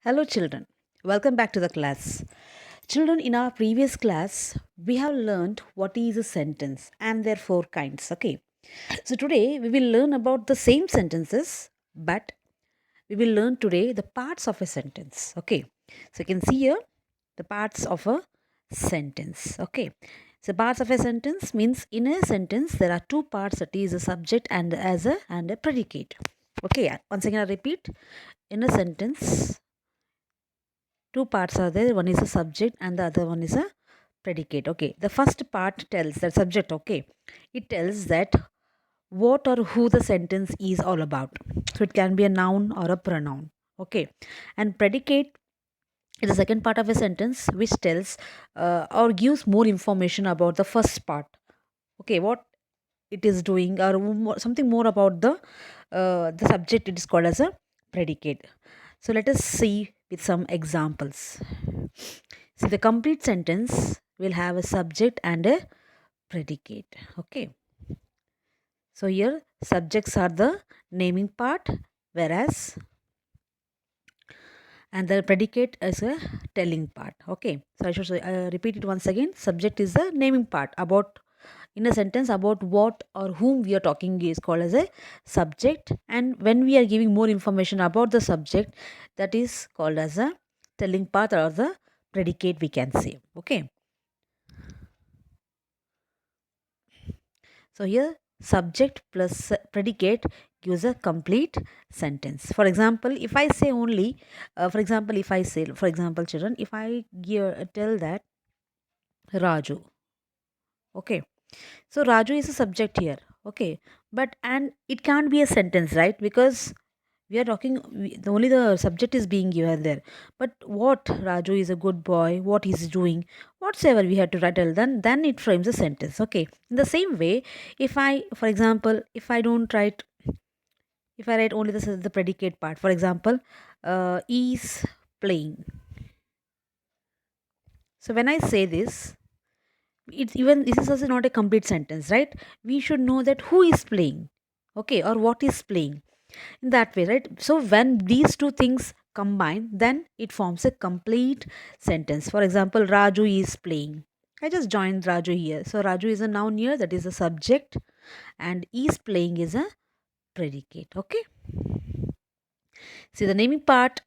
Hello, children. Welcome back to the class. Children, in our previous class, we have learned what is a sentence and their four kinds. Okay. So, today we will learn about the same sentences, but we will learn today the parts of a sentence. Okay. So, you can see here the parts of a sentence. Okay. So, parts of a sentence means in a sentence there are two parts, that is a subject and a predicate. Okay. Once again, I repeat, in a sentence two parts are there, one is a subject and the other one is a predicate. Okay, the first part tells the subject. Okay, it tells that what or who the sentence is all about, so it can be a noun or a pronoun. Okay, and predicate is the second part of a sentence which tells or gives more information about the first part. Okay, what it is doing or something more about the subject, it is called as a predicate. So let us see with some examples. See, the complete sentence will have a subject and a predicate. Okay, so here subjects are the naming part, whereas and the predicate is a telling part. Okay, so I should repeat it once again. Subject is the naming part about, in a sentence, about what or whom we are talking is called as a subject, and when we are giving more information about the subject, that is called as a telling part or the predicate, we can say. Okay, so here subject plus predicate gives a complete sentence. For example, if I say only, for example, if I say, for example, children, if I tell that Raju. Okay, so Raju is a subject here. Okay, but and it can't be a sentence, right? Because we are talking, only the subject is being given there. But what Raju is a good boy, what he's doing, whatsoever we have to write, then it frames a sentence. Okay. In the same way, if I, for example, if I don't write, if I write only the predicate part, for example, is playing. So when I say this, it's even, this is also not a complete sentence, right? We should know that who is playing, okay, or what is playing, in that way, right? So when these two things combine, then it forms a complete sentence. For example, Raju is playing. I just joined Raju here, so Raju is a noun here, that is a subject, and is playing is a predicate. Okay, see the naming part,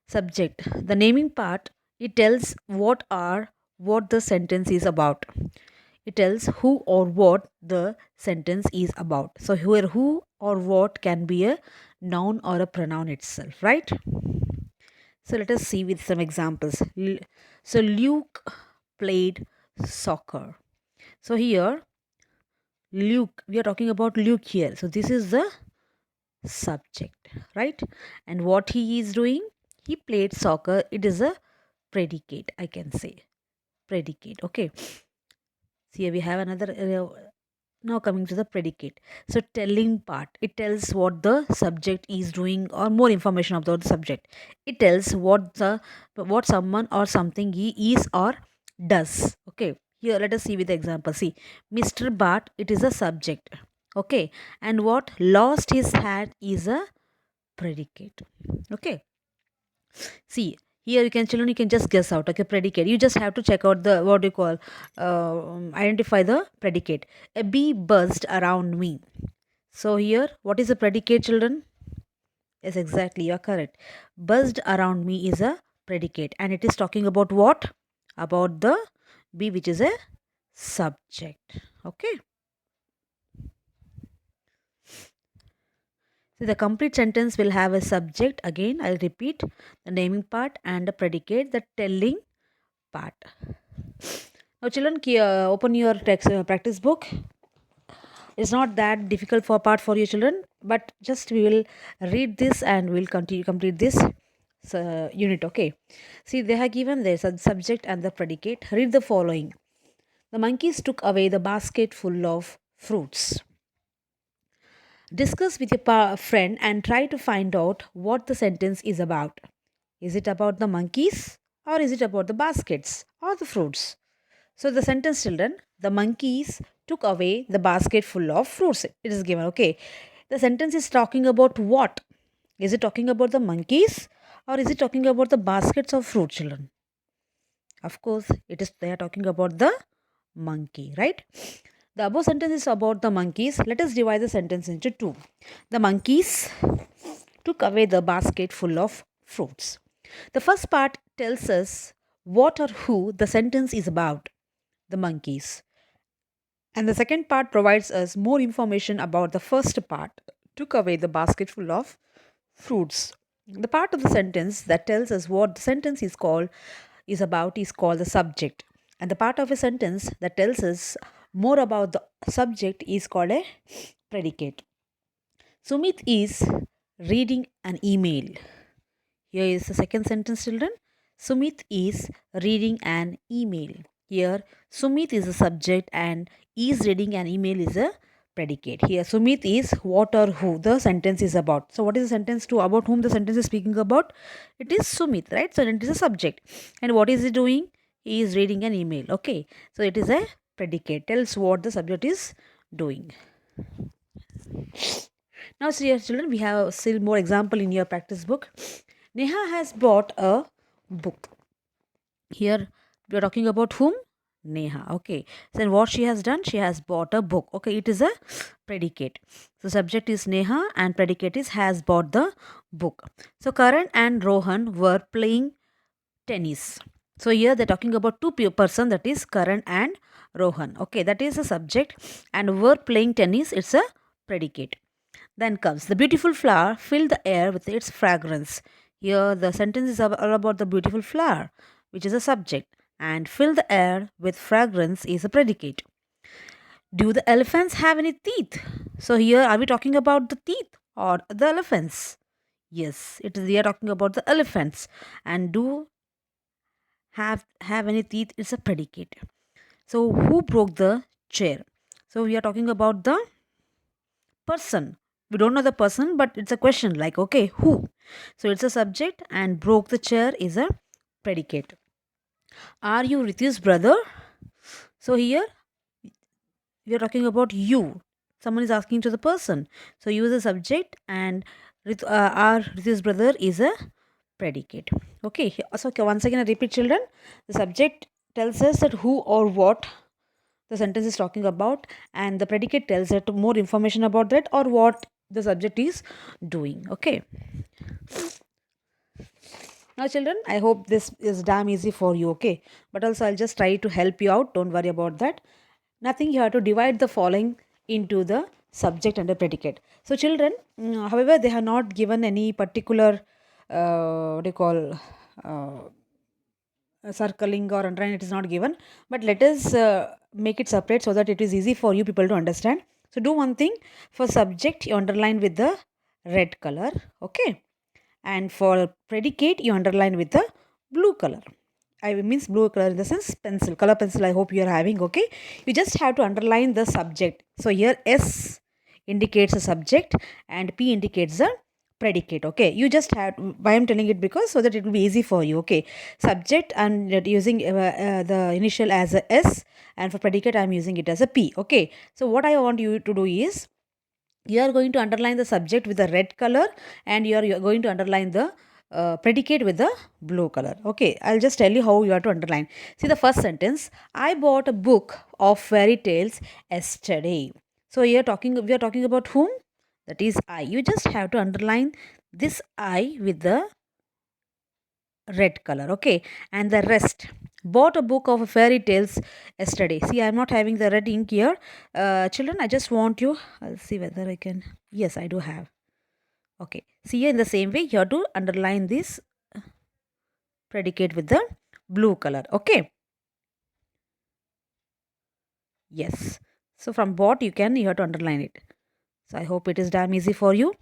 subject, the naming part, it tells what the sentence is about. It tells who or what the sentence is about. So here who or what can be a noun or a pronoun itself, right? So let us see with some examples. So Luke played soccer. So here Luke, we are talking about Luke here. So this is the subject, right? And what he is doing, he played soccer. It is a predicate, I can say. Predicate. Okay. So here we have another. Now coming to the predicate. So telling part, it tells what the subject is doing or more information about the subject. It tells what someone or something he is or does. Okay. Here let us see with the example. See, Mr. Bart, it is a subject. Okay. And what lost his hat is a predicate. Okay. See, here you can, children, you can just guess out. Okay, predicate. You just have to check out the, what do you call, identify the predicate. A bee buzzed around me. So here, what is the predicate, children? Yes, exactly, you are correct. Buzzed around me is a predicate, and it is talking about what? About the bee, which is a subject. Okay. So the complete sentence will have a subject. Again, I'll repeat, the naming part and the predicate, the telling part. Now, children, open your text, practice book. It's not that difficult for part for your children, but just we will read this and we'll continue complete this unit. Okay. See, they have given their subject and the predicate. Read the following. The monkeys took away the basket full of fruits. Discuss with your friend and try to find out what the sentence is about. Is it about the monkeys, or is it about the baskets or the fruits? So the sentence, children, the monkeys took away the basket full of fruits. It is given. Okay. The sentence is talking about what? Is it talking about the monkeys, or is it talking about the baskets of fruit, children? Of course, they are talking about the monkey, right? The above sentence is about the monkeys. Let us divide the sentence into two. The monkeys took away the basket full of fruits. The first part tells us what or who the sentence is about, the monkeys. And the second part provides us more information about the first part, took away the basket full of fruits. The part of the sentence that tells us what the sentence is about is called the subject. And the part of a sentence that tells us more about the subject is called a predicate. Sumit is reading an email. Here is the second sentence, children. Sumit is reading an email. Here, Sumit is a subject and is reading an email is a predicate. Here, Sumit is what or who the sentence is about. So, what is the sentence to about whom the sentence is speaking about? It is Sumit, right? So, it is a subject. And what is he doing? He is reading an email. Okay. So, it is a predicate. Tells what the subject is doing. Now, see here, children, we have still more example in your practice book. Neha has bought a book. Here we are talking about whom? Neha. Okay. So then what she has done? She has bought a book. Okay. It is a predicate. So subject is Neha and predicate is has bought the book. So Karan and Rohan were playing tennis. So here they're talking about two person, that is Karan and Rohan. Okay. That is a subject and were playing tennis. It's a predicate. Then comes the beautiful flower filled the air with its fragrance. Here the sentence is all about the beautiful flower, which is a subject, and fill the air with fragrance is a predicate. Do the elephants have any teeth? So here are we talking about the teeth or the elephants? Yes, we are talking about the elephants. And do have any teeth is a predicate. So who broke the chair? So we are talking about the person. We don't know the person, but it's a question like, okay, who? So it's a subject and broke the chair is a predicate. Are you Ritu's brother? So here we are talking about you. Someone is asking to the person. So you is a subject and are Ritu's brother is a predicate. Okay. So once again I repeat, children. The subject tells us that who or what the sentence is talking about, and the predicate tells it more information about that or what the subject is doing. Okay. Now children, I hope this is damn easy for you. Okay, but also I'll just try to help you out. Don't worry about that. Nothing, you have to divide the following into the subject and the predicate. So children, however, they have not given any particular what do you call circling or underline, it is not given, but let us make it separate so that it is easy for you people to understand. So do one thing, for subject you underline with the red color, okay, and for predicate you underline with the blue color. I means blue color in the sense pencil, color pencil, I hope you are having. Okay, you just have to underline the subject. So here S indicates a subject and P indicates the predicate. Okay, you just have, why I'm telling it, because so that it will be easy for you. Okay, subject and using the initial as a S, and for predicate I'm using it as a P. Okay, so what I want you to do is, you are going to underline the subject with the red color and you are going to underline the predicate with the blue color. Okay, I'll just tell you how you have to underline. See the first sentence, I bought a book of fairy tales yesterday. So we are talking about whom? That is I. You just have to underline this I with the red color. Okay, and the rest, bought a book of fairy tales yesterday. See, I'm not having the red ink here. Children, I just want you, I'll see whether I can, yes, I do have. Okay, see here in the same way you have to underline this predicate with the blue color. Okay, yes, so from bought you have to underline it. So I hope it is damn easy for you.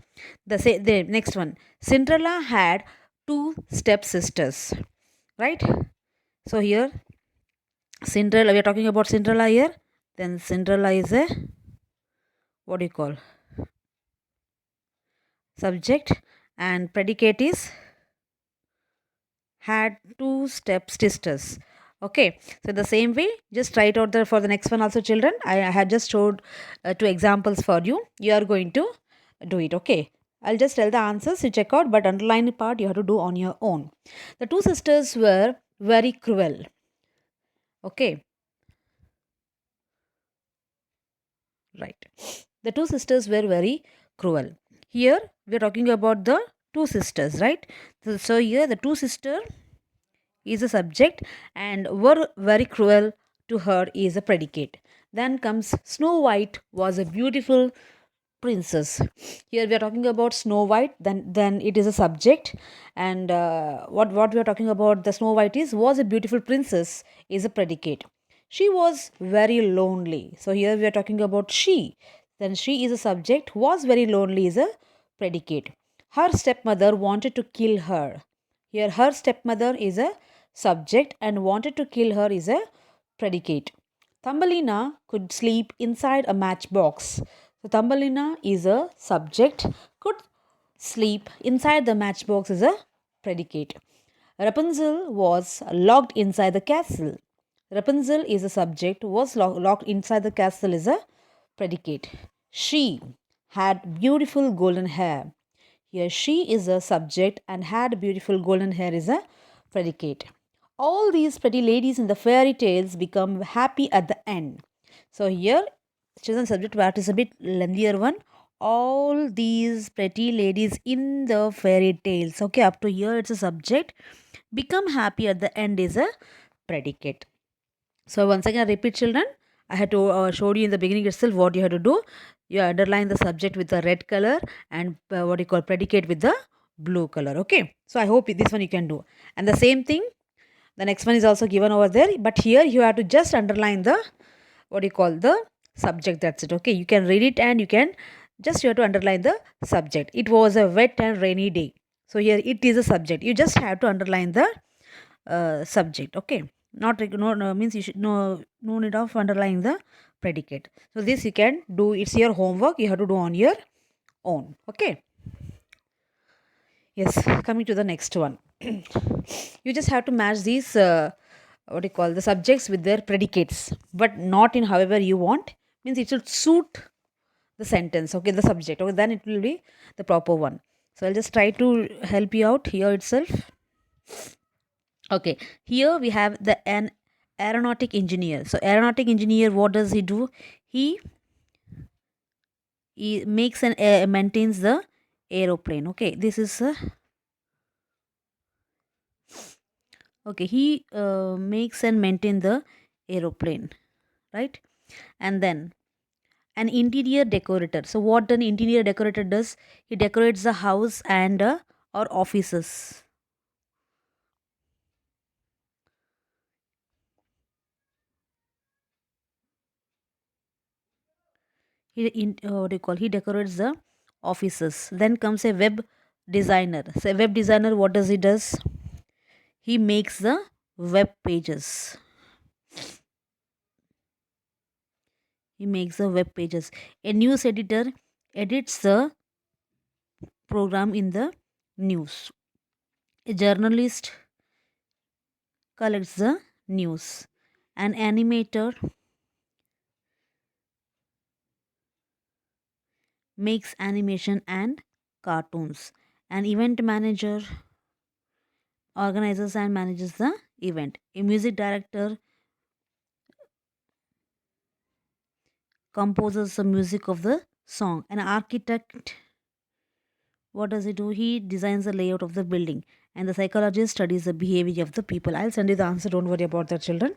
The next one, Cinderella had two stepsisters, right? So here Cinderella, we are talking about Cinderella here. Then Cinderella is a, what do you call, subject, and predicate is had two stepsisters. Okay, so the same way, just try it out there for the next one also, children. I had just showed two examples for you. You are going to do it. Okay, I'll just tell the answers you check out, but underline part you have to do on your own. The two sisters were very cruel. Okay, right. The two sisters were very cruel. Here we are talking about the two sisters, right? So here the two sister is a subject and were very cruel to her is a predicate. Then comes Snow White was a beautiful princess. Here we are talking about Snow White, then it is a subject, and what we are talking about the Snow White is was a beautiful princess is a predicate. She was very lonely. So here we are talking about she. Then she is a subject, was very lonely is a predicate. Her stepmother wanted to kill her. Here her stepmother is a subject and wanted to kill her is a predicate. Thumbelina could sleep inside a matchbox. So Thumbelina is a subject, could sleep inside the matchbox is a predicate. Rapunzel was locked inside the castle. Rapunzel is a subject, was locked inside the castle is a predicate. She had beautiful golden hair. Here, she is a subject and had beautiful golden hair is a predicate. All these pretty ladies in the fairy tales become happy at the end. So, here, children's subject part is a bit lengthier one. All these pretty ladies in the fairy tales, okay, up to here it's a subject, become happy at the end is a predicate. So once again, I repeat, children. I had to showed you in the beginning itself what you have to do. You underline the subject with the red color and what you call predicate with the blue color. Okay. So I hope this one you can do. And the same thing, the next one is also given over there. But here you have to just underline the what you call the subject. That's it. Okay. You can read it and you have to underline the subject. It was a wet and rainy day. So here it is a subject. You just have to underline the subject. Okay, not no means you should no need of underlying the predicate. So this you can do, it's your homework, you have to do on your own. Okay, yes, coming to the next one. You just have to match these what do you call the subjects with their predicates, but not in however you want, means it should suit the sentence, okay, the subject, okay, then it will be the proper one. So I'll just try to help you out here itself. Okay, here we have an aeronautic engineer. So aeronautic engineer, what does he do? He makes and maintains the aeroplane. Okay, this is okay. He makes and maintain the aeroplane, right? And then an interior decorator. So what an interior decorator does? He decorates the house and or offices. What do you call? He decorates the offices. Then comes a web designer. So a web designer, what does he does? He makes the web pages. He makes the web pages. A news editor edits the program in the news. A journalist collects the news. An animator makes animation and cartoons. An event manager organizes and manages the event. A music director composes the music of the song. An architect, what does he do? He designs the layout of the building. And the psychologist studies the behavior of the people. I'll send you the answer. Don't worry about that, children.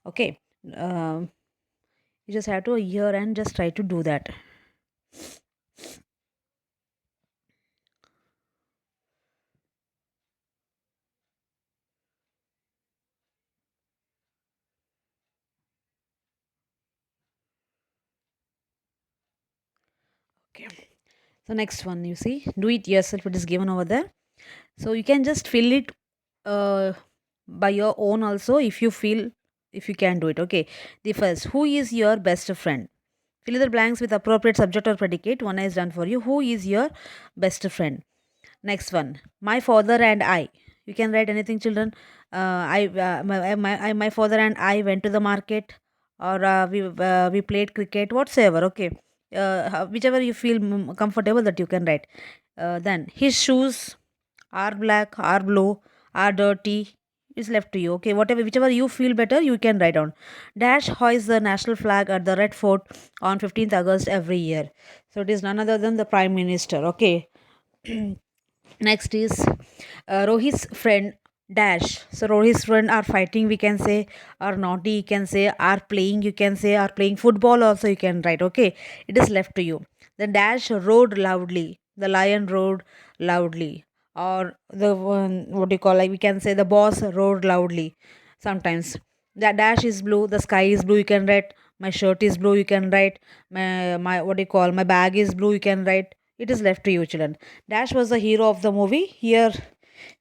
Okay. Um, you just have to hear and just try to do that. Okay. So next one, you see, do it yourself. It is given over there. So you can just fill it uh, by your own also if you feel if you can do it. Okay. The first, who is your best friend? Fill in the blanks with appropriate subject or predicate. One is done for you. Who is your best friend? Next one, my father and I. You can write anything, children. My father and I went to the market, or we played cricket, whatsoever. Okay, whichever you feel comfortable that you can write. Then his shoes are black, are blue, are dirty. Is left to you. Okay, whatever, whichever you feel better, you can write down. Dash hoists the national flag at the Red Fort on 15th August every year. So it is none other than the Prime Minister. Okay. Next is Rohit's friend Dash. So Rohit's friend are fighting, we can say, are naughty, you can say, are playing, you can say, are playing football also, you can write. Okay, it is left to you. The Dash roared loudly. The lion roared loudly. Or the one, what do you call, like we can say the boss roared loudly. Sometimes the Dash is blue, the sky is blue, you can write. My shirt is blue, you can write. My what do you call, my bag is blue, you can write. It is left to you, children. Dash was the hero of the movie. Here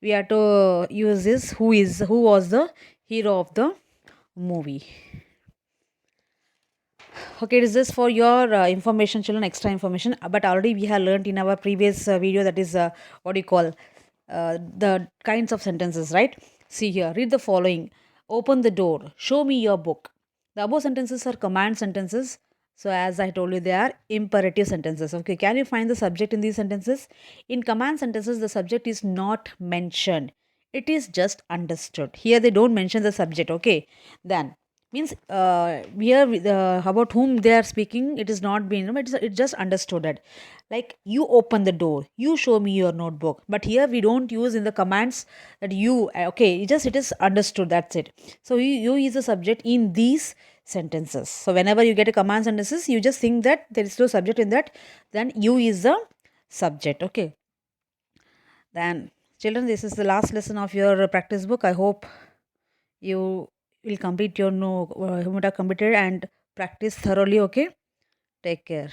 we have to use this. Who was the hero of the movie? Okay, it is this for your information, children, extra information. But already we have learned in our previous video, that is what do you call, the kinds of sentences, right? See here, read the following. Open the door. Show me your book. The above sentences are command sentences. So as I told you, they are imperative sentences. Okay, can you find the subject in these sentences? In command sentences, the subject is not mentioned. It is just understood. Here they don't mention the subject. Okay, then means here about whom they are speaking, it is not being, it's just understood it. Like, you open the door, you show me your notebook. But here we don't use in the commands that you, okay, it is understood, that's it. So you is the subject in these sentences. So whenever you get a command sentences, you just think that there is no subject in that, then you is the subject. Okay, then children, this is the last lesson of your practice book. I hope you will complete your no completed and practice thoroughly. Okay, take care.